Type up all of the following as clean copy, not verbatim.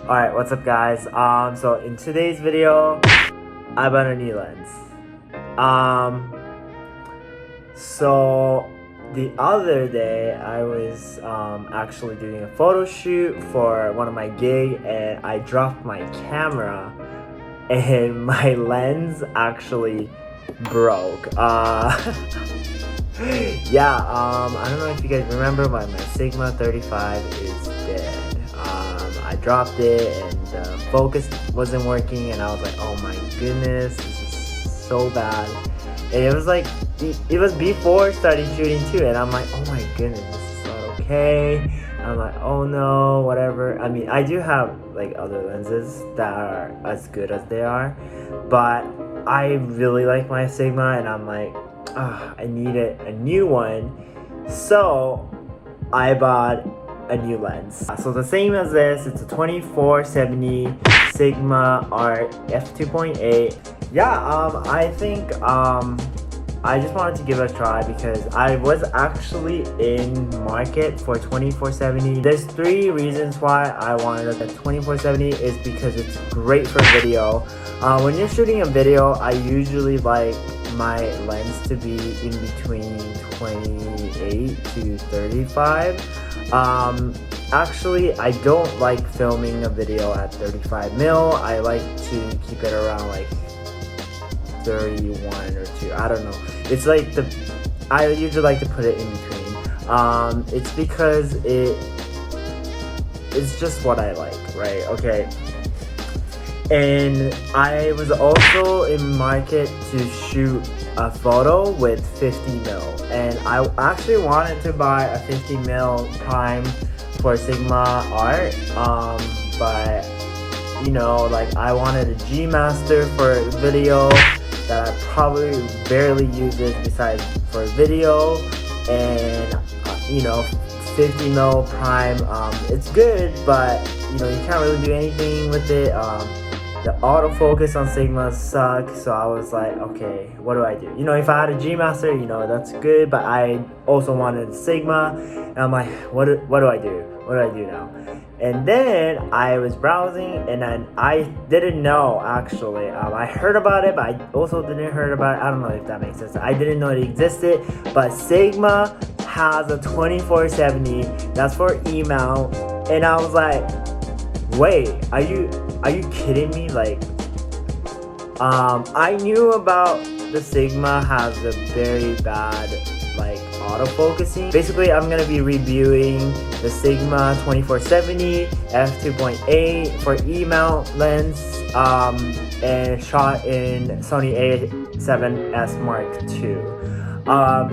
Alright, what's up guys? So in today's video, I bought a new lens. So the other day, I was actually doing a photo shoot for one of my gigs, and I dropped my camera, and my lens actually broke. Yeah, I don't know if you guys remember, but my Sigma 35 is dead. I dropped it and the focus wasn't working, and I was like, oh my goodness, this is so bad. And it was like, it was before starting shooting too, and I'm like, oh my goodness, this is not okay. I'm like, oh no, whatever. I mean, I do have like other lenses that are as good as they are, but I really like my Sigma, and I'm like, I needed a new one, so I bought a new lens. So the same as this, it's a 24-70 Sigma Art f2.8. Yeah, I think I just wanted to give it a try because I was actually in market for 24-70. There's 3 reasons why I wanted a 24-70 is because it's great for video. When you're shooting a video, I usually like my lens to be in between 28 to 35. Actually, I don't like filming a video at 35 mil. I like to keep it around like 31 or 2. I don't know. It's like I usually like to put it in between. It's because it's just what I like, right? Okay. And I was also in market to shoot a photo with 50 mil, and I actually wanted to buy a 50 mil prime for Sigma Art, but you know, like I wanted a G Master for video that I probably barely use it besides for video, and you know, 50 mil prime, it's good, but you know, you can't really do anything with it. The autofocus on Sigma sucks, so I was like, okay, what do I do? You know, if I had a G Master, you know, that's good, but I also wanted a Sigma, and I'm like, what do I do? What do I do now? And then I was browsing, and then I didn't know, actually. I heard about it, but I also didn't heard about it. I don't know if that makes sense. I didn't know it existed, but Sigma has a 24-70. That's for email, and I was like, wait, are you kidding me? Like, I knew about the Sigma has a very bad like autofocusing. Basically, I'm gonna be reviewing the Sigma 24-70 f2.8 for E-mount lens, and shot in Sony A7s Mark II.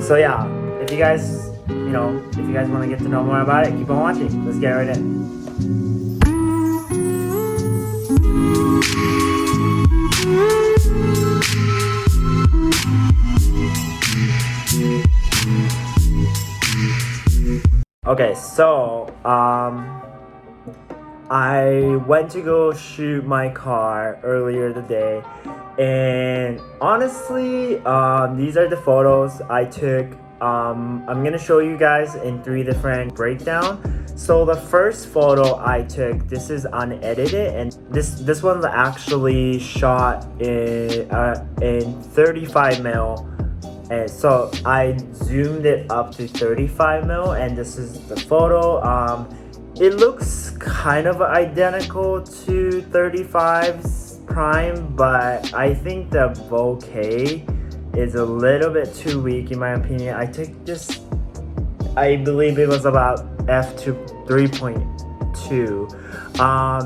So yeah, if you guys, you know, if you guys want to get to know more about it, keep on watching. Let's get right in. Okay, so I went to go shoot my car earlier today, and honestly, these are the photos I took. I'm gonna show you guys in 3 different breakdown. So the first photo I took, this is unedited, and this one's actually shot in 35 mil. And so I zoomed it up to 35 mil, and this is the photo. It looks kind of identical to 35's prime, but I think the bokeh is a little bit too weak in my opinion. I took this, I believe it was about f2 3.2.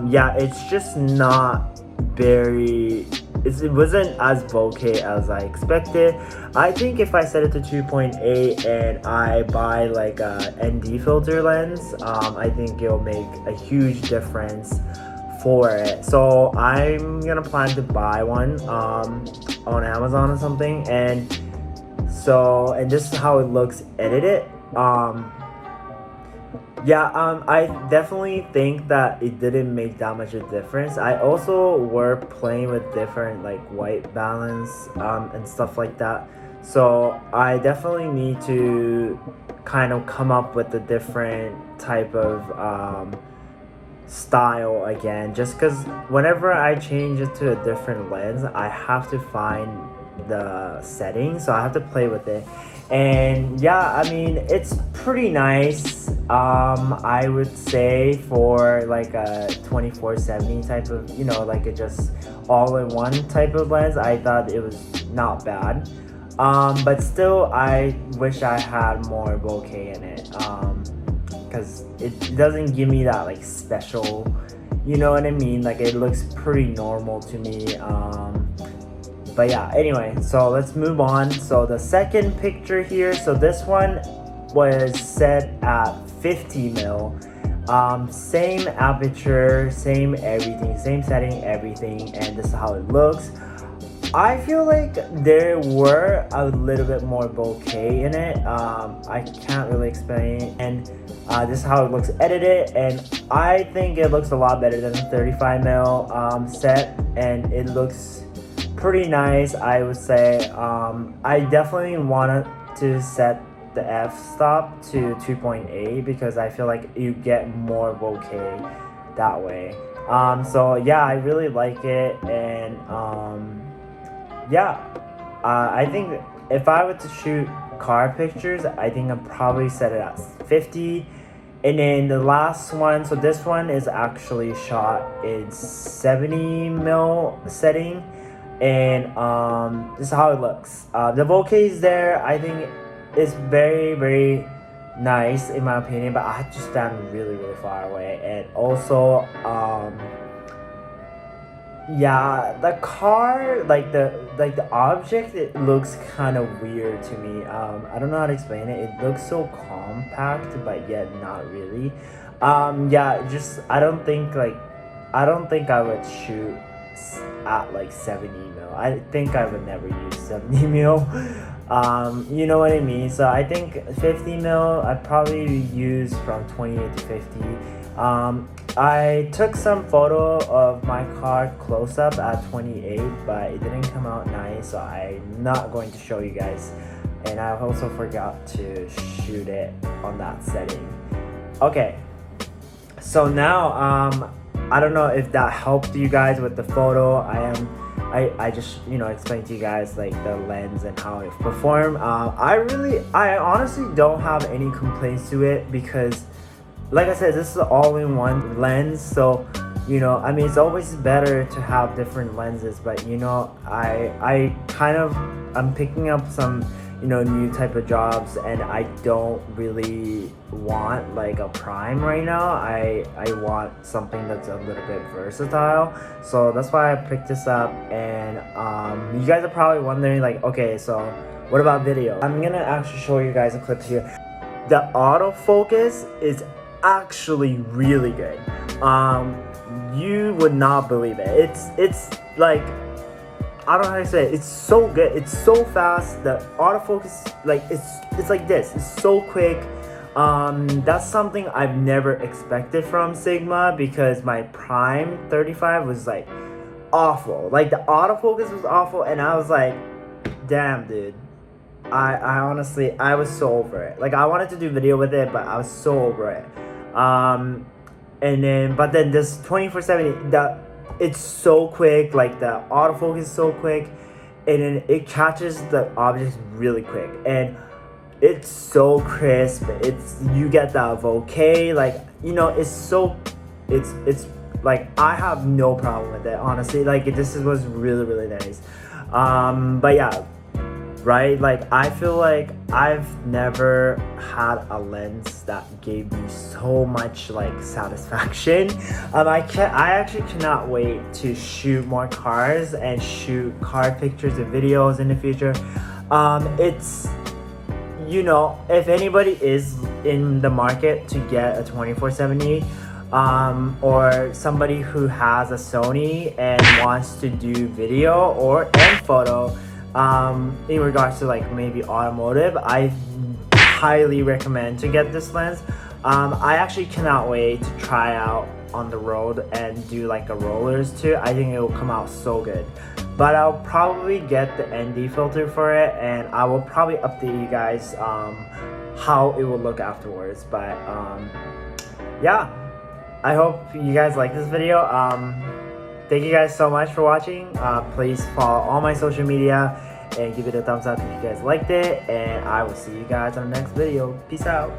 Yeah, it's just not very, it wasn't as bokeh as I expected. I think if I set it to 2.8 and I buy like a ND filter lens, I think it'll make a huge difference for it. So I'm gonna plan to buy one on Amazon or something, and this is how it looks edited. I definitely think that it didn't make that much of a difference. I also were playing with different like white balance and stuff like that. So I definitely need to kind of come up with a different type of style again, just because whenever I change it to a different lens, I have to find the settings, so I have to play with it. And yeah, I mean, it's pretty nice. I would say for like a 24-70 type of, like a just all-in-one type of lens, I thought it was not bad. But still, I wish I had more bokeh in it, because it doesn't give me that like special, you know what I mean? Like, it looks pretty normal to me. But yeah, anyway, so let's move on. So the second picture here, so this one was set at 50 mil. Same aperture, same everything, same setting, everything, and this is how it looks. I feel like there were a little bit more bokeh in it. I can't really explain it. And this is how it looks edited, and I think it looks a lot better than the 35 mil set, and it looks pretty nice, I would say. I definitely wanted to set the f-stop to 2.8 because I feel like you get more bokeh that way. So yeah, I really like it, and yeah, I think if I were to shoot car pictures, I think I'd probably set it at 50. And then the last one, so this one is actually shot in 70 mil setting, and this is how it looks. The bokeh is there. I think it's very, very nice in my opinion, but I had to stand really, really far away. And also, yeah, the car, like the object, it looks kind of weird to me. I don't know how to explain it. It looks so compact, but yet not really. Yeah, just I don't think I would shoot at like 70 mil. I think I would never use 70 mil. You know what I mean? So I think 50 mil I'd probably use from 28 to 50. I took some photo of my car close up at 28, but it didn't come out nice, so I'm not going to show you guys. And I also forgot to shoot it on that setting. Okay, so now I don't know if that helped you guys with the photo. I just explained to you guys like the lens and how it performed. I honestly don't have any complaints to it because, like I said, this is an all-in-one lens. So I mean, it's always better to have different lenses, but I'm picking up some new type of jobs, and I don't really want like a prime right now. I want something that's a little bit versatile, so that's why I picked this up. And you guys are probably wondering like, okay, so what about video? I'm gonna actually show you guys a clip here. The autofocus is actually really good. You would not believe it. It's like, I don't know how to say it. It's so good. It's so fast. The autofocus, like it's like this. It's so quick. That's something I've never expected from Sigma, because my Prime 35 was like awful. Like the autofocus was awful, and I was like, damn, dude. I honestly, I was so over it. Like, I wanted to do video with it, but I was so over it. But then this 24-70, it's so quick. Like the autofocus is so quick, and then it catches the objects really quick, and it's so crisp. You get that bokeh, like it's like, I have no problem with it, honestly. Like, this was really, really nice. But yeah, right, like I feel like I've never had a lens that gave me so much like satisfaction. I actually cannot wait to shoot more cars and shoot car pictures and videos in the future. It's if anybody is in the market to get a 24-70, or somebody who has a Sony and wants to do video and photo, in regards to like maybe automotive, I highly recommend to get this lens. I actually cannot wait to try out on the road and do like a rollers too. I think it will come out so good. But I'll probably get the ND filter for it, and I will probably update you guys how it will look afterwards. But yeah, I hope you guys like this video. Thank you guys so much for watching. Please follow all my social media and give it a thumbs up if you guys liked it. And I will see you guys on the next video. Peace out.